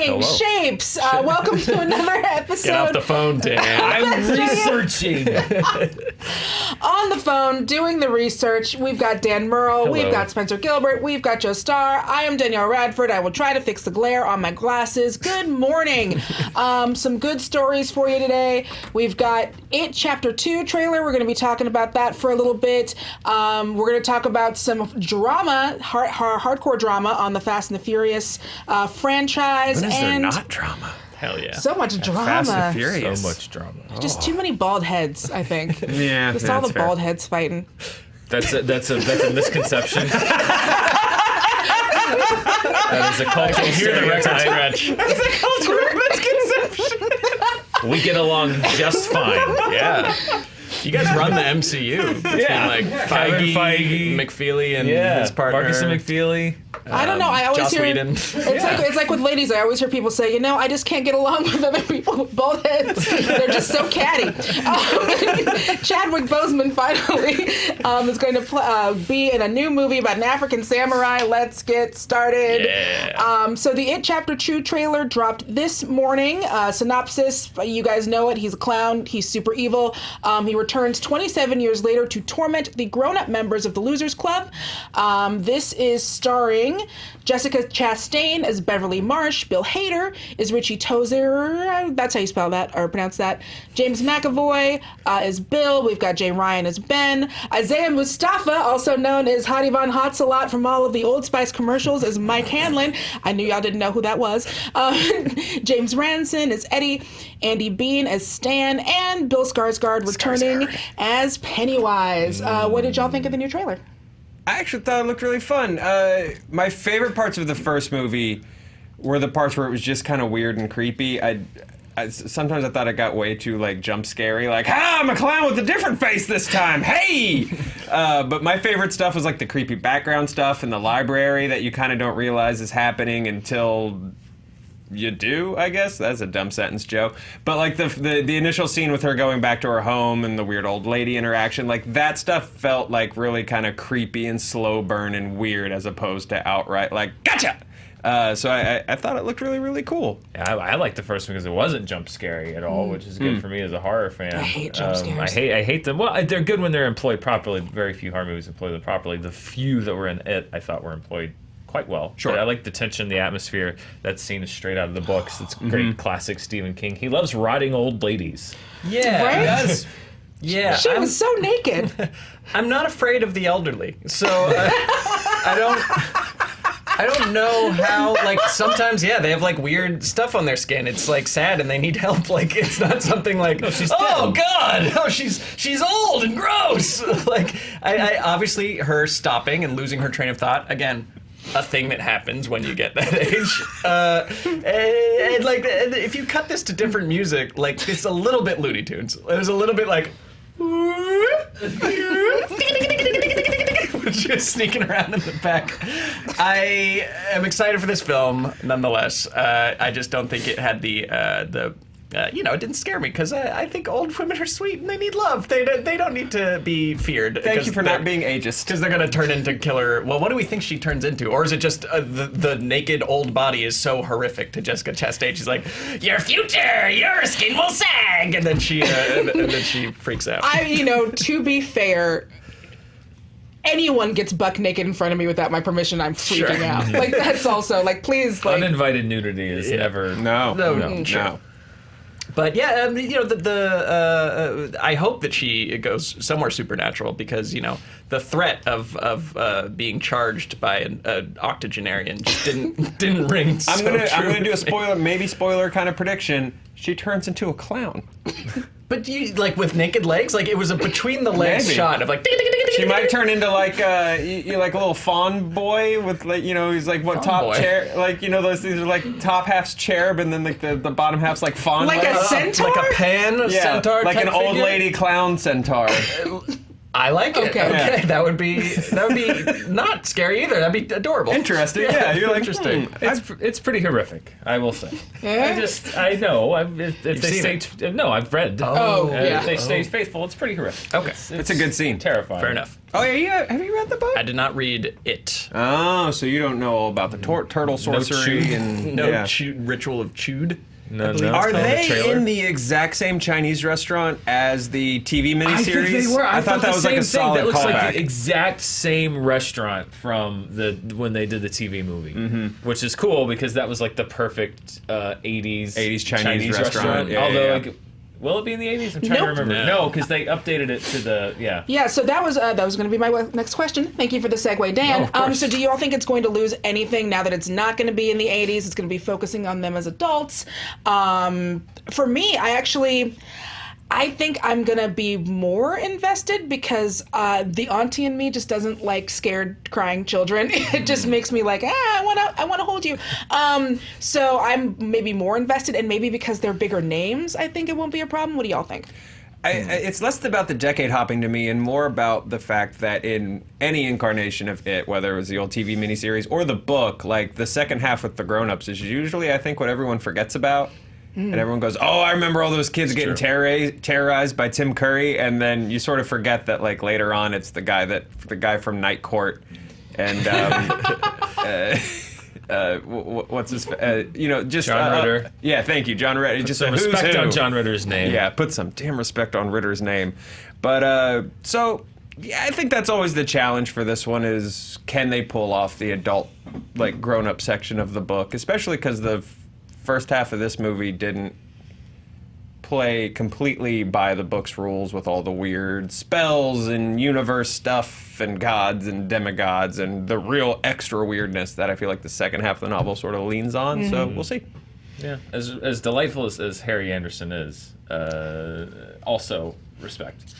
Changing shapes. Welcome to another episode. Get off the phone, Dan. I'm researching. On the phone, doing the research, we've got Dan Murrell, we've got Spencer Gilbert, we've got Joe Starr. I am Danielle Radford. I will try to fix the glare on my glasses. Good morning. Some good stories for you today. We've got It Chapter 2 trailer. We're going to be talking about that for a little bit. We're going to talk about some drama, hardcore drama on the Fast and the Furious franchise. When is there not drama? Hell yeah. So much drama. Fast and Furious. So much drama. Just too many bald heads, I think. Yeah, Just all the bald heads fighting. That's a misconception. That is a cultural stereotype. That's a cultural misconception. We get along just fine. Yeah. You guys run the MCU. Yeah. Like Feige, McFeely, and his partner. Marcus and McFeely. I don't know. I always Joss hear Whedon. it's like with ladies. I always hear people say, I just can't get along with other people with bald heads. They're just so catty. Chadwick Boseman finally is going to be in a new movie about an African samurai. Let's get started. Yeah. So the It Chapter 2 trailer dropped this morning. Synopsis: you guys know it. He's a clown. He's super evil. He returns 27 years later to torment the grown-up members of the Losers Club. This is starring Jessica Chastain as Beverly Marsh. Bill Hader is Richie Tozier. That's how you spell that or pronounce that. James McAvoy is Bill. We've got Jay Ryan as Ben. Isaiah Mustafa, also known as Hottie Von Hotsalot from all of the Old Spice commercials, as Mike Hanlon. I knew y'all didn't know who that was. James Ranson as Eddie. Andy Bean as Stan. And Bill Skarsgård returning as Pennywise. What did y'all think of the new trailer? I actually thought it looked really fun. My favorite parts of the first movie were the parts where it was just kind of weird and creepy. Sometimes I thought it got way too jump scary, I'm a clown with a different face this time. Hey! But my favorite stuff was the creepy background stuff in the library that you kind of don't realize is happening until you do, I guess. That's a dumb sentence, Joe. But the initial scene with her going back to her home and the weird old lady interaction, that stuff felt really kind of creepy and slow burn and weird as opposed to outright gotcha! So I thought it looked really, really cool. Yeah, I liked the first one because it wasn't jump scary at all, which is good for me as a horror fan. I hate jump scares. I hate them. Well, they're good when they're employed properly. Very few horror movies employ them properly. The few that were in It, I thought were employed quite well. Sure. But I like the tension, the atmosphere. That scene is straight out of the books. It's great classic Stephen King. He loves rotting old ladies. Yeah, Right? he does. Yeah, She was so naked. I'm not afraid of the elderly, so I don't know how. Sometimes, they have weird stuff on their skin. It's sad, and they need help. It's not something she's oh dead. God, oh she's old and gross. I obviously her stopping and losing her train of thought again. A thing that happens when you get that age. And if you cut this to different music, it's a little bit Looney Tunes. There's a little bit just sneaking around in the back. I am excited for this film, nonetheless. I just don't think it had it didn't scare me because I think old women are sweet and they need love. They don't need to be feared. Thank you for not being ageist. Because they're going to turn into killer. Well, what do we think she turns into? Or is it just the naked old body is so horrific to Jessica Chastain? She's like, your future, your skin will sag, and then she freaks out. To be fair, anyone gets buck naked in front of me without my permission, I'm freaking out. That's also please. Uninvited nudity is never. No. Sure. But I hope that it goes somewhere supernatural because the threat of being charged by an octogenarian just didn't ring. I'm gonna do a spoiler kind of prediction. She turns into a clown. But you with naked legs, it was a between the legs Maybe. shot of She might turn into a little fawn boy with he's Fawn top boy. chair these are top half's cherub and then the bottom half's fawn Like legs. a centaur? like a pan Yeah, centaur like type an old figure? lady clown centaur. I like it. Okay. Okay, that would be not scary either. That'd be adorable. Interesting. Yeah, you're like, Interesting. It's pretty horrific, I will say. Yeah? I know. If they seen stay, no, I've read. Oh, yeah. If they stay faithful, it's pretty horrific. Okay. it's a good scene. Terrifying. Fair enough. Oh yeah, have you read the book? I did not read it. Oh, so you don't know all about the turtle sorcery chewed. and No yeah. ritual of chewed. No, Are it's they trailer. in the exact same Chinese restaurant as the TV miniseries? I think they were. I thought that was like a solid That looks callback. like the exact same restaurant from when they did the TV movie, which is cool because that was like the perfect 80s Chinese restaurant. Yeah, Although, yeah. like, will it be in the 80s? I'm trying Nope. to remember. No, because they updated it to the Yeah, so that was going to be my next question. Thank you for the segue, Dan. Oh, of course. So do you all think it's going to lose anything now that it's not going to be in the 80s? It's going to be focusing on them as adults. For me, I think I'm going to be more invested because the auntie in me just doesn't like scared, crying children. It just makes me like, I want to hold you. So I'm maybe more invested, and maybe because they're bigger names, I think it won't be a problem. What do y'all think? It's less about the decade hopping to me and more about the fact that in any incarnation of it, whether it was the old TV miniseries or the book, like the second half with the grown-ups is usually, I think, what everyone forgets about. And everyone goes, oh, I remember all those kids getting terrorized by Tim Curry, and then you sort of forget that, like, later on it's the guy from Night Court, and what's his, just John Ritter. Yeah, thank you, John Ritter. Just some a who's respect who. on John Ritter's name. Yeah, put some damn respect on Ritter's name. But so yeah, I think that's always the challenge for this one is can they pull off the adult, like grown-up section of the book, especially because the first half of this movie didn't play completely by the book's rules with all the weird spells and universe stuff and gods and demigods and the real extra weirdness that I feel like the second half of the novel sort of leans on. So we'll see. Yeah, as delightful as Harry Anderson is, also respect.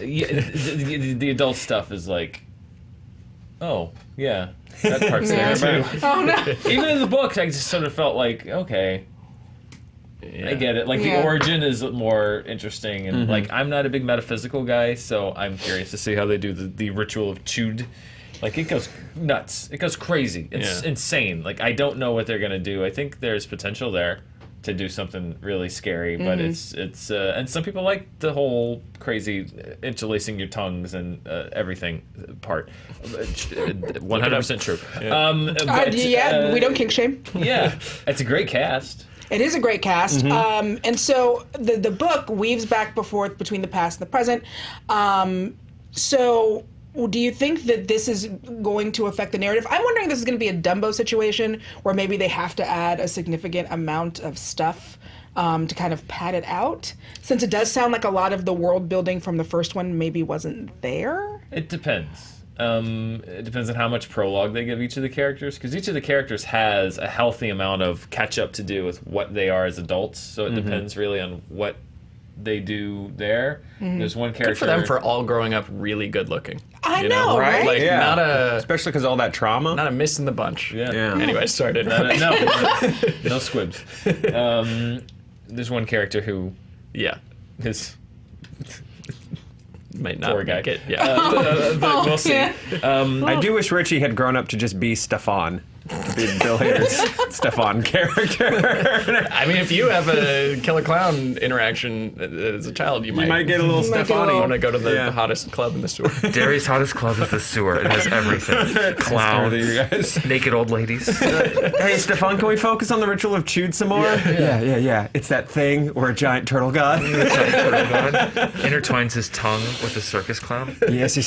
Yeah, the adult stuff is like, oh yeah, that part's there too. Oh, no. Even in the book, I just sort of felt like, okay, I get it. Like the origin is more interesting, and like I'm not a big metaphysical guy, so I'm curious to see how they do the ritual of chewed. Like it goes nuts. It goes crazy. It's insane. Like I don't know what they're gonna do. I think there's potential there to do something really scary, but it's and some people like the whole crazy interlacing your tongues and everything part. 100% true. We don't kink shame. Yeah, it's a great cast. It is a great cast. And so the book weaves back and forth between the past and the present. So do you think that this is going to affect the narrative? I'm wondering if this is going to be a Dumbo situation where maybe they have to add a significant amount of stuff to kind of pad it out, since it does sound like a lot of the world building from the first one maybe wasn't there. It depends. It depends on how much prologue they give each of the characters, because each of the characters has a healthy amount of catch up to do with what they are as adults. So it depends really on what they do there. There's one character. Good for them for all growing up really good looking. I know, right? Like Yeah. not a Especially because all that trauma. not a miss in the bunch. Yeah. Yeah. Anyway, sorry. No squibs. There's one character who Yeah. is Might not poor guy. make it. Yeah. but we'll see. Yeah. I do wish Richie had grown up to just be Stefan. To be Bill Hader's Stefan character. I mean, if you have a killer clown interaction as a child, you You might get a little Might get a Stefani. little- want to go to the Yeah. hottest club in the sewer. Derry's hottest club is the sewer. It has everything. Clowns, You guys. naked old ladies. Hey, Stefan, can we focus on the ritual of chewed some more? Yeah. It's that thing where a giant turtle god. Intertwines his tongue with a circus clown. Yes.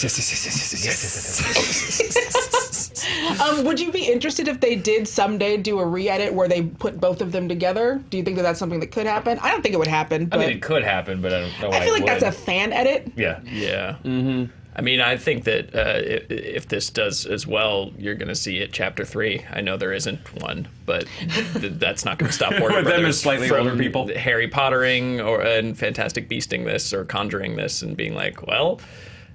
Would you be interested if they did someday do a re-edit where they put both of them together? Do you think that that's something that could happen? I don't think it would happen, I but mean, it could happen, but I don't know why I feel it like that's a would. fan edit. Yeah. Yeah. I mean, I think that if this does as well, you're going to see it chapter 3. I know there isn't one, but that's not going to stop Warner With them Brothers as slightly from older people. Harry Pottering and Fantastic Beasting this or Conjuring this and being like, well,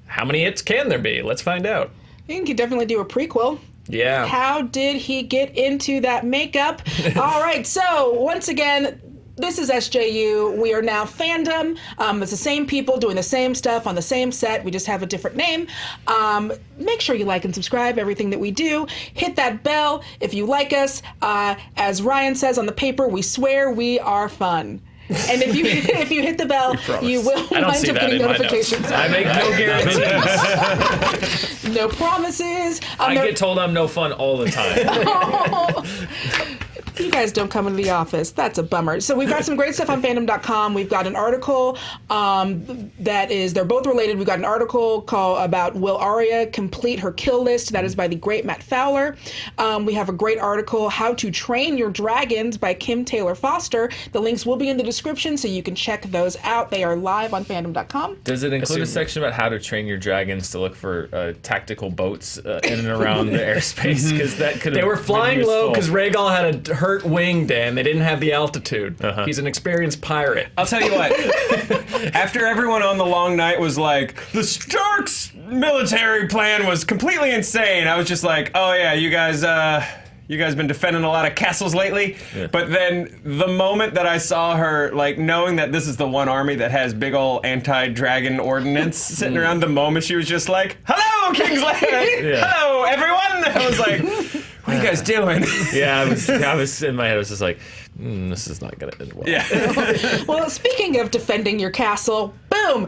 how many hits can there be? Let's find out. You can definitely do a prequel. Yeah. How did he get into that makeup? All right, so once again, This is SJU. We are now Fandom. It's the same people doing the same stuff on the same set. We just have a different name. Make sure you like and subscribe everything that we do. Hit that bell if you like us. As Ryan says on the paper, we swear we are fun. And if you hit the bell, you will wind up getting notifications. I make no guarantees. No promises. I get told I'm no fun all the time. You guys don't come into the office. That's a bummer. So we've got some great stuff on fandom.com. We've got an article they're both related. We've got an article about Will Arya complete her kill list. That is by the great Matt Fowler. We have a great article, How to Train Your Dragons by Kim Taylor Foster. The links will be in the description, so you can check those out. They are live on fandom.com. Does it include a section about how to train your dragons to look for tactical boats in and around the airspace? Because that could. They were flying low because Rhaegal had a hurt wing, Dan. They didn't have the altitude. He's an experienced pirate. I'll tell you what. After everyone on the long night was like, the Stark's military plan was completely insane, I was just like, oh yeah, you guys been defending a lot of castles lately. Yeah. But then the moment that I saw her, like, knowing that this is the one army that has big ol' anti-dragon ordnance sitting around, the moment she was just like, hello, King's Landing! Yeah. Hello, everyone! I was like, what are you guys doing? Yeah, I was in my head, I was just like, this is not going to end well. Yeah. Well, speaking of defending your castle, boom!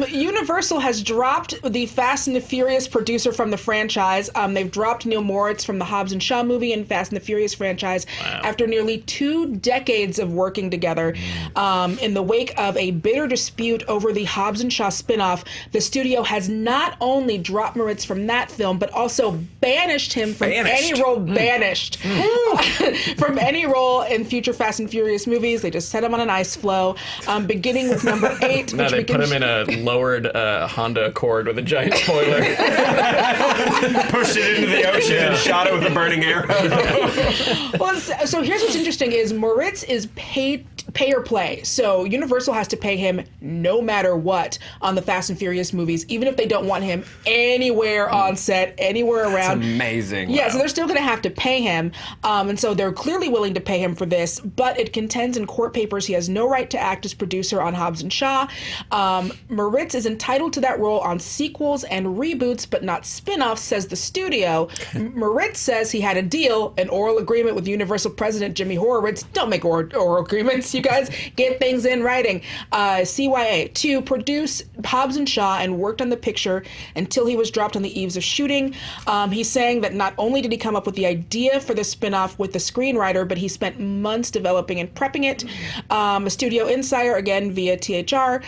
Universal has dropped the Fast and the Furious producer from the franchise. They've dropped Neil Moritz from the Hobbs Shaw movie and Fast and the Furious franchise after nearly 2 decades of working together. In the wake of a bitter dispute over the Hobbs Shaw spinoff, the studio has not only dropped Moritz from that film, but also banished him from any role. From any role in future Fast and Furious movies. They just set him on an ice floe, beginning with number 8. No, they put him in a lowered Honda Accord with a giant spoiler. Pushed it into the ocean and shot it with a burning arrow. Well, so here's what's interesting is Moritz is pay or play. So Universal has to pay him no matter what on the Fast and Furious movies, even if they don't want him anywhere on set, anywhere around. That's amazing. Yeah, wow. So they're still going to have to pay him. And so they're clearly willing to pay him for this, but it contends in court papers he has no right to act as producer on Hobbs Shaw. Moritz is entitled to that role on sequels and reboots, but not spin-offs, says the studio. Moritz says he had a deal, an oral agreement with Universal president Jimmy Horowitz. Don't make oral agreements, you guys. Get things in writing. CYA, to produce Hobbs Shaw and worked on the picture until he was dropped on the eves of shooting. He's saying that not only did he come up with the idea for the spin-off with the screenwriter, but he spent months developing and prepping it. A studio insider, again via THR,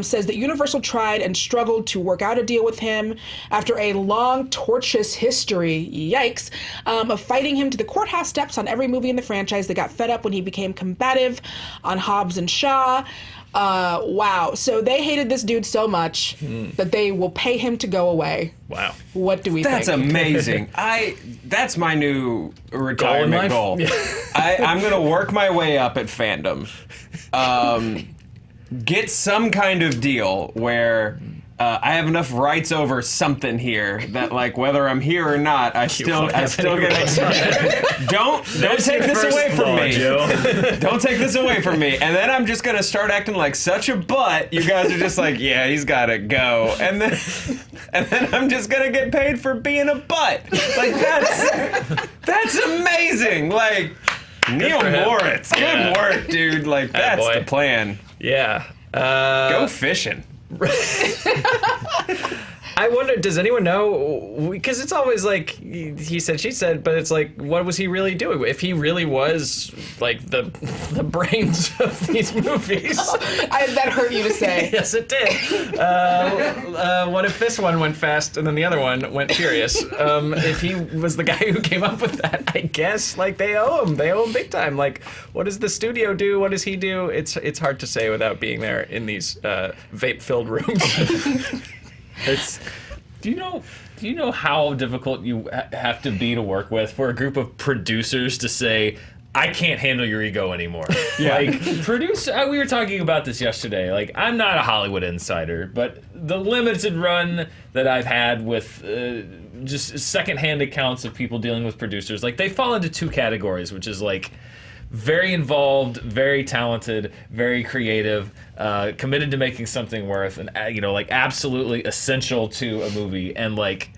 says that Universal tried and struggled to work out a deal with him after a long, tortuous history, yikes, of fighting him to the courthouse steps on every movie in the franchise. They got fed up when he became combative on Hobbs Shaw. Wow. So they hated this dude so much that they will pay him to go away. Wow. What do we think? That's amazing. That's my new retirement goal. I'm going to work my way up at Fandom. Get some kind of deal where I have enough rights over something here that, like, whether I'm here or not, I still get it. Don't take this away from me. Don't take this away from me. And then I'm just gonna start acting like such a butt. You guys are just like, yeah, he's gotta go. And then I'm just gonna get paid for being a butt. Like, that's amazing. Like, Neil Moritz, good work, dude. Like, that's the plan. Yeah. Go fishing. I wonder, does anyone know? Because it's always like he said, she said, but it's like, what was he really doing? If he really was like the brains of these movies, that hurt you to say. Yes, it did. What if this one went fast and then the other one went furious? If he was the guy who came up with that, I guess like they owe him. They owe him big time. Like, what does the studio do? What does he do? It's hard to say without being there in these vape-filled rooms. Do you know how difficult you have to be to work with for a group of producers to say, I can't handle your ego anymore? Yeah. Like, we were talking about this yesterday. Like, I'm not a Hollywood insider, but the limited run that I've had with just secondhand accounts of people dealing with producers, like, they fall into 2 categories, which is like very involved, very talented, very creative, committed to making something worth, and like absolutely essential to a movie, and like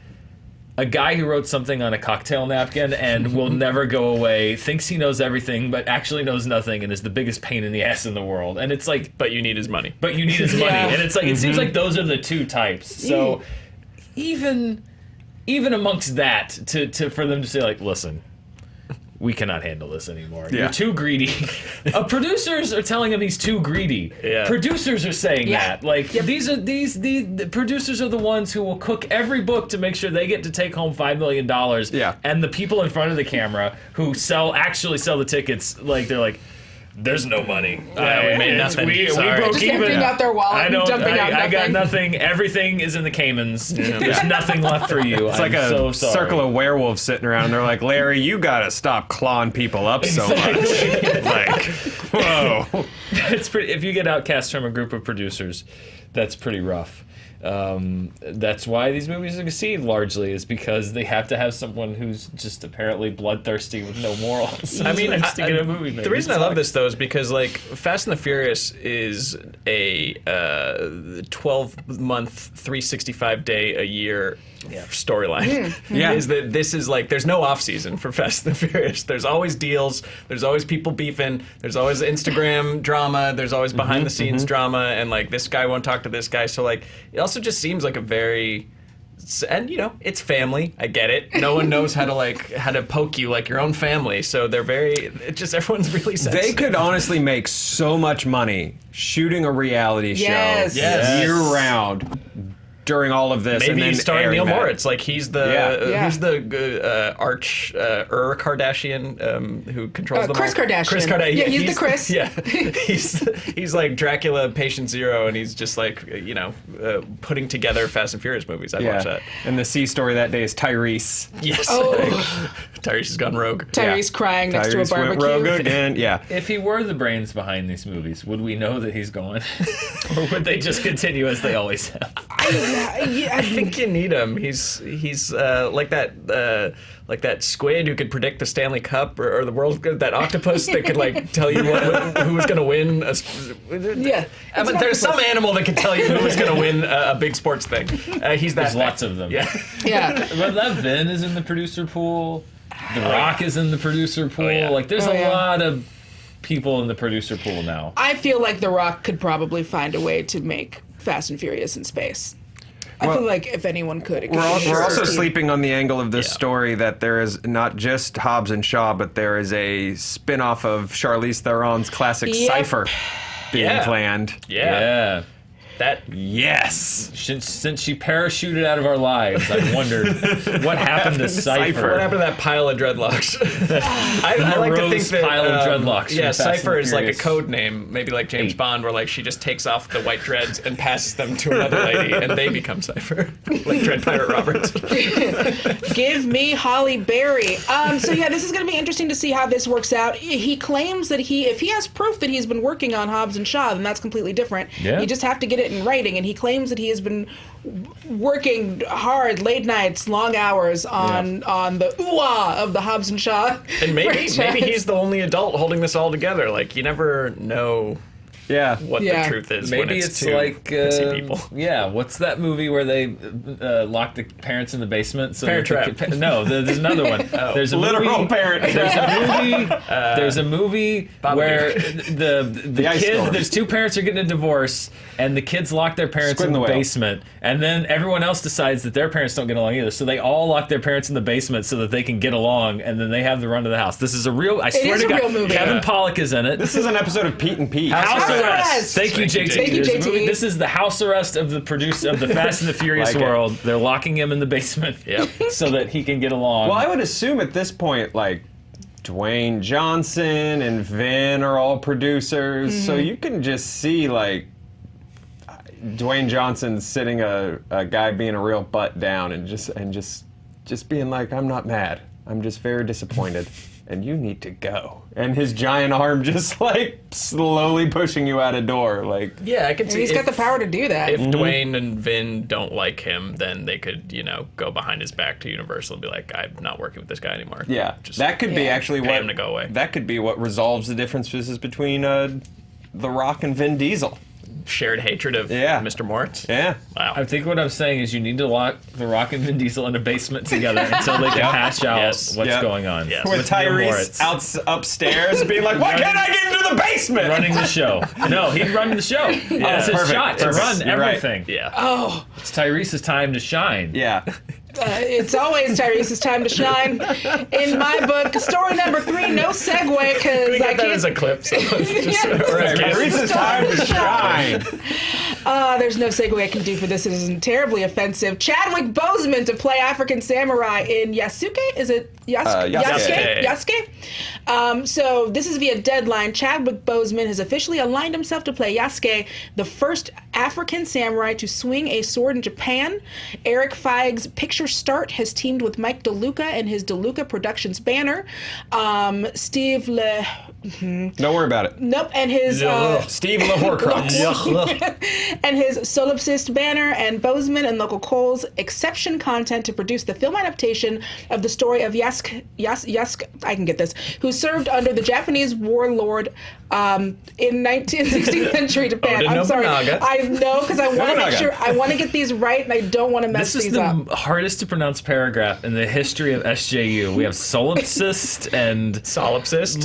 a guy who wrote something on a cocktail napkin and will never go away, thinks he knows everything, but actually knows nothing, and is the biggest pain in the ass in the world. And it's like, But you need his money. And it's like it seems like those are the two types. So even amongst that, to for them to say like, listen, we cannot handle this anymore. Yeah. You're too greedy. Producers are telling him he's too greedy. Yeah. Producers are saying Yeah. that. Like the producers are the ones who will cook every book to make sure they get to take home $5 million. Yeah. And the people in front of the camera who actually sell the tickets, like they're like, there's no money. Yeah, we made nothing. We Sorry. broke Just even. emptying out their wallet and dumping out I got nothing. nothing. Everything is in the Caymans. There's nothing left for you. It's like a so sorry. circle of werewolves sitting around. And they're like, Larry, you gotta stop clawing people up so much. Like, whoa. It's pretty. If you get outcast from a group of producers, that's pretty rough. That's why these movies succeed largely, is because they have to have someone who's just apparently bloodthirsty with no morals. I mean, to get a movie made. the reason I It's love like- this though is because like Fast and the Furious is a 12-month, 365-day-a-year storyline. Yeah. Is that this is like there's no off season for Fast and the Furious. There's always deals. There's always people beefing. There's always Instagram drama. There's always behind the scenes drama, and like this guy won't talk to this guy. So like it also just seems like a very and it's family. I get it. No one knows how to poke you like your own family. So they're everyone's really sensitive. They could honestly make so much money shooting a reality show Yes. Yes. year round during all of this. Maybe and then starring airing Neil that. Moritz, like he's the Yeah. who's the arch Kardashian who controls them Chris all? Kardashian. Chris Kardashian. Yeah, he's the Chris. Yeah, he's like Dracula, Patient Zero, and he's just like putting together Fast and Furious movies. I watch that. And the C story that day is Tyrese. Yes. Oh. Tyrese has gone rogue. Tyrese crying next to a Tyrese went barbecue. rogue again. Yeah. If he were the brains behind these movies, would we know that he's gone, or would they just continue as they always have? I think you need him. He's like that squid who could predict the Stanley Cup or the world. That octopus that could like tell you who was going to win. Yeah. I mean, there's some animal that can tell you who was going to win a big sports thing. He's that. There's thing. lots of them. Yeah. Yeah. But that Vin is in the producer pool. The Rock is in the producer pool. yeah. Like, there's Oh, a yeah. lot of people in the producer pool now. I feel like The Rock could probably find a way to make Fast and Furious in space. I Well, feel like if anyone could, it could We're, be we're also Steve. sleeping on the angle of this Yeah. story that there is not just Hobbs and Shaw, but there is a spin-off of Charlize Theron's classic Yep. Cypher being Yeah. planned. Yeah. That. Yes. Since she parachuted out of our lives, I've wondered what happened to Cypher. What happened to that pile of dreadlocks? I like to think Morose that pile of dreadlocks Yeah, from Fast and Cypher is like a Furious. code name, maybe like James 8. Bond, where like she just takes off the white dreads and passes them to another lady, and they become Cypher, like Dread Pirate Roberts. Give me Holly Berry. So yeah, this is going to be interesting to see how this works out. He claims that if he has proof that he's been working on Hobbs and Shaw, then that's completely different. Yeah. You just have to get it in writing, and he claims that he has been working hard, late nights, long hours on the ooh-ah of the Hobbs and Shaw. And maybe franchise. he's the only adult holding this all together. Like you never know Yeah. what Yeah. the truth is. when Maybe it's it's two like pissy people. yeah. What's that movie where they lock the parents in the basement? So Parent that the Trap. kid- no, there's another one. There's a Literal movie, parent. There's a movie Babadook. where the Ice kids. Storm. There's two parents are getting a divorce, and the kids lock their parents Squid in and the the Whale. basement, and then everyone else decides that their parents don't get along either. So they all lock their parents in the basement so that they can get along, and then they have the run of the house. This is a real. I swear is to a God, real movie. Kevin Yeah. Pollock is in it. This is an episode of Pete and Pete. House House arrest. arrest. Thank you, JT. Thank you, There's a JT. movie- This is the house arrest of the producer of the Fast and the Furious Like it. world. They're locking him in the basement Yep. so that he can get along. Well, I would assume at this point, like, Dwayne Johnson and Vin are all producers, so you can just see, like, Dwayne Johnson sitting a guy being a real butt down and just being like, I'm not mad. I'm just very disappointed. and you need to go. And his giant arm just like slowly pushing you out a door. Like, Yeah, I can see. He's got the power to do that. If Dwayne and Vin don't like him, then they could, go behind his back to Universal and be like, I'm not working with this guy anymore. yeah, Just that could be Yeah. actually pay what him to go away. That could be what resolves the differences between The Rock and Vin Diesel. shared hatred of Yeah. Mr. Moritz. Yeah. Wow. I think what I'm saying is you need to lock The Rock and Vin Diesel in a basement together until they can hash out Yes. what's Yeah. going on. Yes. With Neil Tyrese Moritz upstairs being like, why can't I get into the basement? running the show. No, he'd run the show. That's his perfect. shot to Perfect. run You're right. everything. Yeah. Oh, It's Tyrese's time to shine. Yeah. it's always Tyrese's time to shine. In my book, story number 3, no segue, because We I get that can't. as a clip. So Right. Tyrese's time to shine. There's no segue I can do for this. It isn't terribly offensive. Chadwick Boseman to play African samurai in Yasuke. Is it Yasuke. Yasuke? So this is via Deadline. Chadwick Boseman has officially aligned himself to play Yasuke, the first African samurai to swing a sword in Japan. Eric Feig's Picture Start has teamed with Mike DeLuca and his DeLuca Productions banner. Steve Le... Don't worry about it. Nope, and his... Steve LaHorcrux. and his Solipsist banner, and Boseman and local Coles Exception Content to produce the film adaptation of the story of Yask, I can get this, who served under the Japanese warlord in 16th century Japan. Oda I'm sorry. Nobunaga. I know, because I want to make Nobunaga. sure, I want to get these right, and I don't want to mess This is these the up. hardest to pronounce paragraph in the history of SJU. We have solipsist and Solipsist.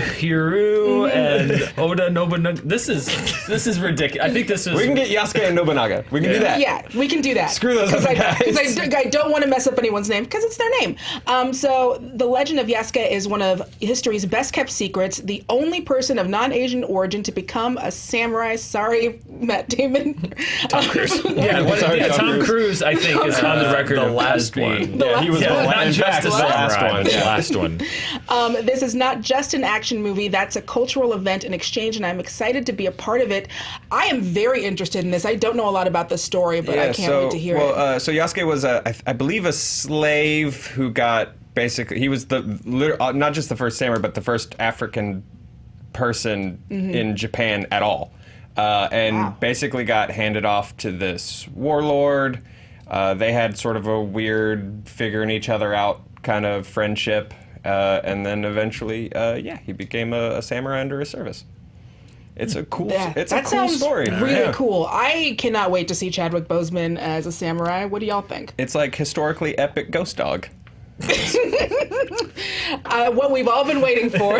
Lahiru and Oda Nobunaga. This is ridiculous. I think this is. We can get Yasuke and Nobunaga. We can do that. Yeah, we can do that. Screw those Because other guys. I don't want to mess up anyone's name, because it's their name. So the legend of Yasuke is one of history's best kept secrets. The only person of non-Asian origin to become a samurai. Sorry, Matt Damon. Tom Cruise. Tom Cruise, I think, is on the record the of last as being. one. Yeah, he was not in just fact, a the last samurai, one. but the Yeah. last one. This is not just an action movie. That's a cultural event and exchange, and I'm excited to be a part of it. I am very interested in this. I don't know a lot about this story, but I can't wait to hear it. So Yasuke was, I believe, a slave who got basically, he was not just the first samurai, but the first African person in Japan at all. And basically got handed off to this warlord. They had sort of a weird figuring each other out kind of friendship. And then eventually, he became a samurai under his service. It's a cool, it's a that cool sounds story. really Yeah. cool. I cannot wait to see Chadwick Boseman as a samurai. What do y'all think? It's like historically epic Ghost Dog. What we've all been waiting for.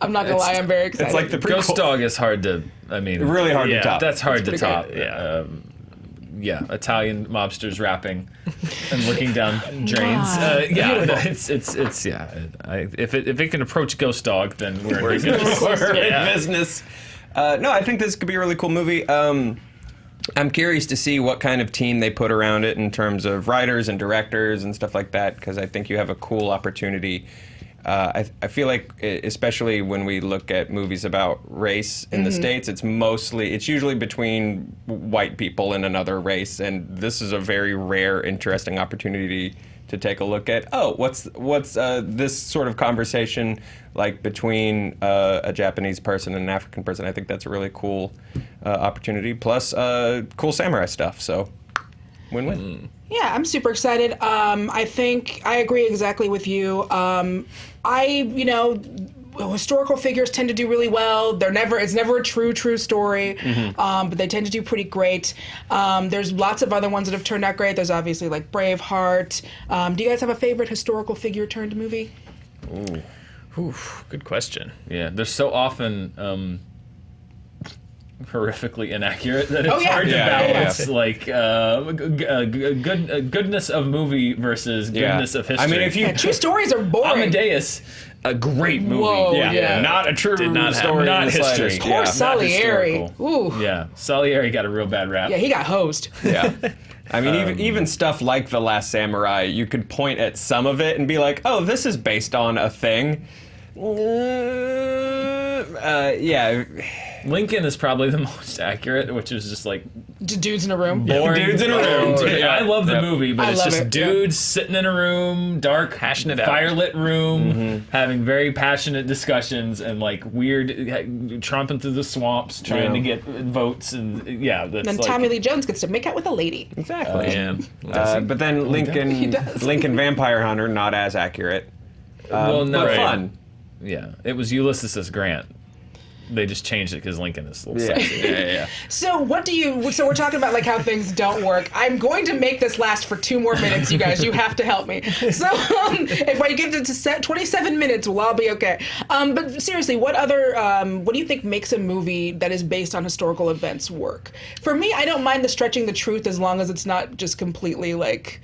I'm not gonna lie, I'm very excited. It's like the Ghost prequel. Dog is hard to. I mean, Really hard to yeah, top. That's hard to pretty top. great. Yeah. Italian mobsters rapping and looking down drains. It's if it can approach Ghost Dog, then we're in business. We're Yeah. in business. No, I think this could be a really cool movie. I'm curious to see what kind of team they put around it in terms of writers and directors and stuff like that, because I think you have a cool opportunity. I feel like, especially when we look at movies about race in the States, it's usually between white people and another race, and this is a very rare, interesting opportunity to take a look at, what's this sort of conversation like between a Japanese person and an African person. I think that's a really cool opportunity, plus cool samurai stuff, so win-win. Yeah, I'm super excited. I think I agree exactly with you. Historical figures tend to do really well. It's never a true story, but they tend to do pretty great. There's lots of other ones that have turned out great. There's obviously like Braveheart. Do you guys have a favorite historical figure turned movie? Ooh, good question. Yeah, they're so often horrifically inaccurate that it's hard to balance like goodness of movie versus goodness of history. I mean, if you True stories are boring. Amadeus, a great movie. Whoa, yeah. not a true Did not story, not in the history. slightest. Poor Yeah. Salieri. historical. Ooh. Yeah, Salieri got a real bad rap. Yeah, he got hosed. Yeah. I mean, even stuff like The Last Samurai, you could point at some of it and be like, oh, this is based on a thing. Lincoln is probably the most accurate, which is just like Dudes in a room. boring. Dudes in a room. I love the movie, but I it's love just it, dudes sitting in a room, dark, Hashing it out. firelit room, having very passionate discussions and like weird, tromping through the swamps, trying to get votes, and that's Then like, Tommy Lee Jones gets to make out with a lady. Exactly. yeah. But then Lincoln Vampire Hunter, not as accurate. Well, no, but fun. Yeah, it was Ulysses S. Grant. They just changed it because Lincoln is a little Yeah. sexy. Yeah. So we're talking about like how things don't work. I'm going to make this last for 2 more minutes, you guys. You have to help me. So if I get it to 27 minutes, we'll all be okay. But seriously, what do you think makes a movie that is based on historical events work? For me, I don't mind the stretching the truth as long as it's not just completely like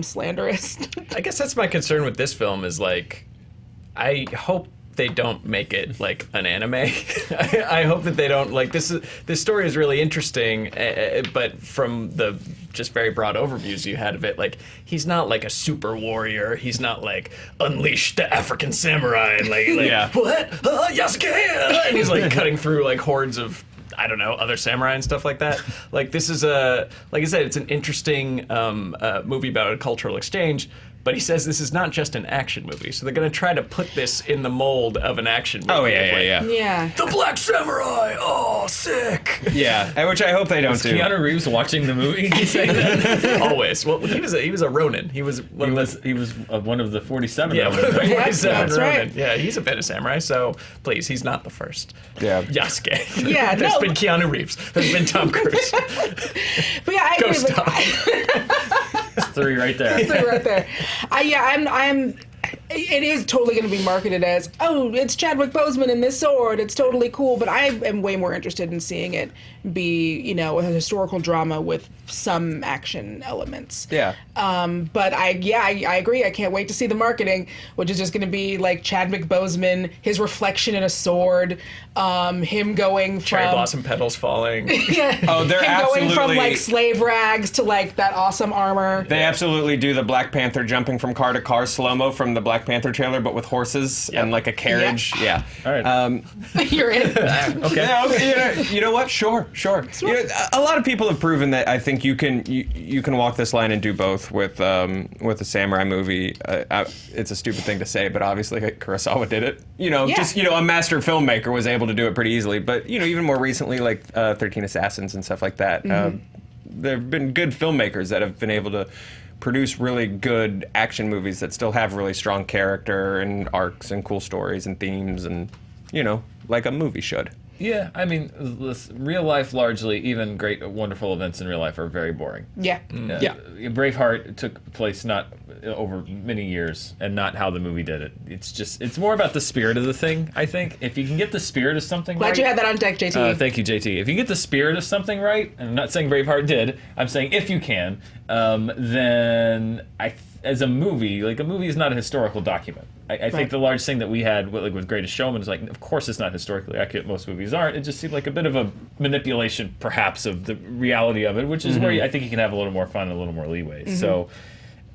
slanderous. I guess that's my concern with this film is like, I hope they don't make it like an anime. I hope that they don't like this story is really interesting, but from the just very broad overviews you had of it, like he's not like a super warrior. He's not like unleash the African samurai and like what Yasuke, and he's like cutting through like hordes of I don't know other samurai and stuff like that. Like this is like I said, it's an interesting movie about a cultural exchange. But he says this is not just an action movie, so they're going to try to put this in the mold of an action movie. Oh, yeah. Yeah. The Black Samurai! Oh, sick! Yeah, which I hope they don't do. Keanu Reeves watching the movie. He's saying that. Always. Well, he was a Ronin. He was one One of the 47. Yeah, Ronins, right? 47 that's Ronin. right. Yeah, he's a bit of samurai, so please, he's not the first. Yeah. Yasuke. Yeah, There's no. been Keanu Reeves. There's been Tom Cruise. But yeah, I agree. Ghost That's 3 right there. Right there. It is totally going to be marketed as, oh, it's Chadwick Boseman in this sword. It's totally cool. But I am way more interested in seeing it be, a historical drama with some action elements. Yeah. But I agree. I can't wait to see the marketing, which is just going to be like Chadwick Boseman, his reflection in a sword, him going Cherry from blossom petals falling. Oh, they're him going from absolutely- like slave rags to like that awesome armor. They absolutely do the Black Panther jumping from car to car slow-mo from the Black Panther trailer, but with horses and like a carriage. Yeah. All right. You're in. Okay. Yeah, okay, you know what? Sure. A lot of people have proven that I think you can walk this line and do both with a samurai movie. It's a stupid thing to say, but obviously Kurosawa did it. A master filmmaker was able to do it pretty easily. But even more recently, like 13 Assassins and stuff like that. There have been good filmmakers that have been able to produce really good action movies that still have really strong character and arcs and cool stories and themes and like a movie should. Yeah, I mean, real life largely, even great, wonderful events in real life are very boring. Yeah. Yeah. Braveheart took place not over many years and not how the movie did it. It's more about the spirit of the thing, I think. If you can get the spirit of something Glad right. you had that on deck, JT. Thank you, JT. If you get the spirit of something right, and I'm not saying Braveheart did, I'm saying if you can, then as a movie, like a movie is not a historical document. I think the large thing that we had with Greatest Showman is like, of course it's not historically accurate. Most movies aren't. It just seemed like a bit of a manipulation, perhaps, of the reality of it, which is where I think you can have a little more fun and a little more leeway. So,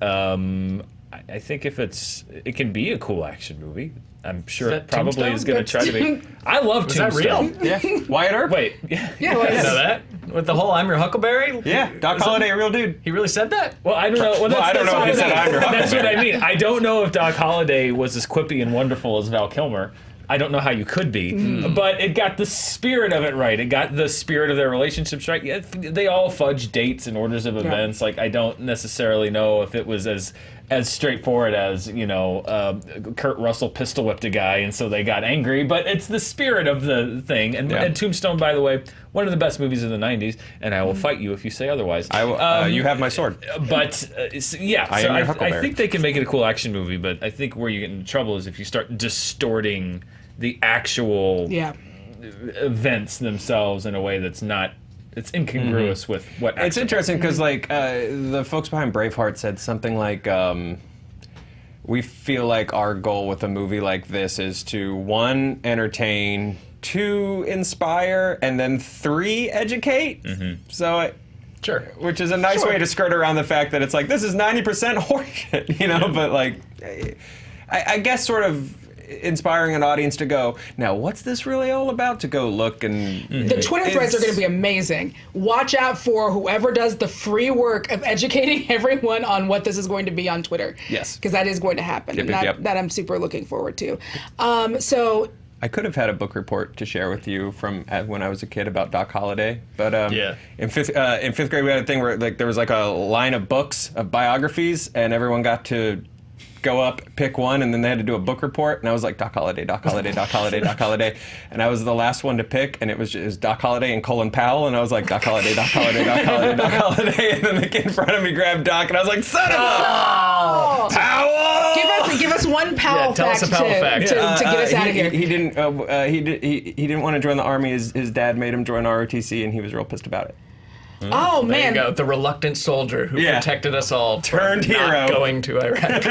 I think if it can be a cool action movie. I'm sure it probably Tombstone? is going to try to be. I love Is that Tombstone. real? Yeah. Wyatt Earp? Wait, yeah, I didn't know that. With the whole "I'm your Huckleberry." Yeah. Doc Holliday, a real dude. He really said that. Well, I don't know. Well, I don't know if he said I'm your That's what Huckleberry. I mean. I don't know if Doc Holliday was as quippy and wonderful as Val Kilmer. I don't know how you could be, but it got the spirit of it right. It got the spirit of their relationships right. Yeah, they all fudge dates and orders of events. Like, I don't necessarily know if it was as straightforward as, Kurt Russell pistol whipped a guy and so they got angry, but it's the spirit of the thing. And Tombstone, by the way, one of the best movies of the 90s, and I will fight you if you say otherwise. I will, you have my sword. But I think they can make it a cool action movie, but I think where you get into trouble is if you start distorting the actual events themselves in a way that's not. It's incongruous with what. It's interesting because the folks behind Braveheart said something like, "We feel like our goal with a movie like this is to 1, entertain, 2, inspire, and then 3, educate." So. Sure. Which is a nice way to skirt around the fact that it's like, this is 90% horseshit, but I guess sort of inspiring an audience to go, now what's this really all about? To go look and The Twitter threads are going to be amazing. Watch out for whoever does the free work of educating everyone on what this is going to be on Twitter. Yes. Because that is going to happen. Yep, and yep, yep. that I'm super looking forward to. So I could have had a book report to share with you from when I was a kid about Doc Holliday, but in fifth grade we had a thing where like there was like a line of books of biographies, and everyone got to go up, pick one, and then they had to do a book report. And I was like, Doc Holliday, Doc Holliday, Doc Holliday, Doc Holliday, and I was the last one to pick, and it was Doc Holliday and Colin Powell, and I was like, Doc Holliday, Doc Holliday, Doc Holliday, Doc Holliday, and then the kid in front of me grabbed Doc, and I was like, son of a Powell! give us one Powell tell us fact, a Powell fact. to get us out of here. He didn't want to join the army. His dad made him join ROTC, and he was real pissed about it. Oh, There man. you go. The reluctant soldier who Yeah. protected us all Turned from not hero. going to Iraq.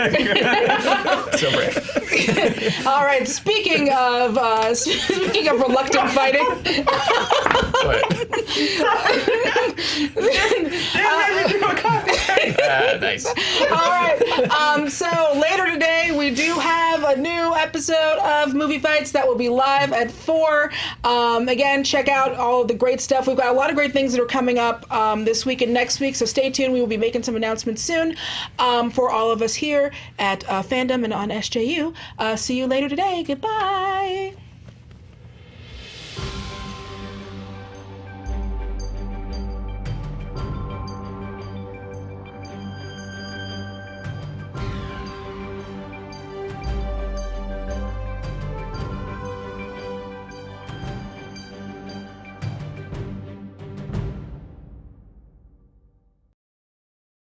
So brave. All right, speaking of reluctant fighting. Nice. All right. So later today, we do have a new episode of Movie Fights that will be live at 4. Again, check out all of the great stuff. We've got a lot of great things that are coming up this week and next week, so stay tuned. We will be making some announcements soon for all of us here at Fandom and on SJU. See you later today. Goodbye.